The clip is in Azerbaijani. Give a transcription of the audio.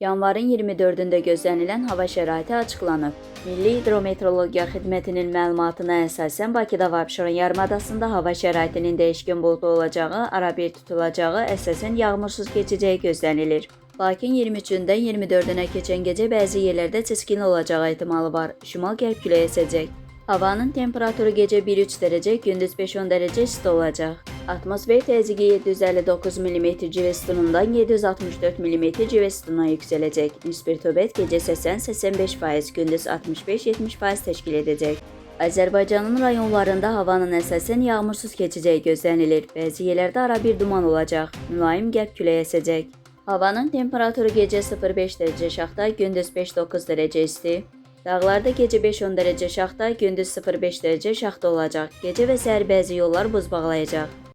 Yanvarın 24-də gözlənilən hava şəraiti açıqlanıb. Milli Hidrometeorologiya Xidmətinin məlumatına əsasən Bakıda və Abşeron yarımadasında hava şəraitinin dəyişkən buludlu olacağı, arabir tutulacağı, əsasən yağmursuz keçəcəyi gözlənilir. Lakin 23-dən 24-nə keçən gecə bəzi yerlərdə çiskin olacağı ehtimalı var. Şimal-qərb küləyi əsəcək. Havanın temperaturu gecə 1-3 dərəcə, gündüz 5-10 dərəcə isti olacaq. Atmosfer təzyiqi 759 mm civə sütunundan 764 mm civə sütununa yüksələcək. Nisbi rütubət gecə 80-85%, gündüz 65-70% təşkil edəcək. Azərbaycanın rayonlarında havanın əsasən yağmursuz keçəcəyi gözlənilir. Bəzi yerlərdə arabir duman olacaq. Mülayim qərb küləyi əsəcək. Havanın temperaturu gecə 0-5 dərəcə şaxta, gündüz 5-9 dərəcə isti. Dağlarda gecə 5-10 dərəcə şaxta, gündüz 0-5 dərəcə şaxta olacaq. Gecə və səhər bəzi yollar buz bağlayacaq.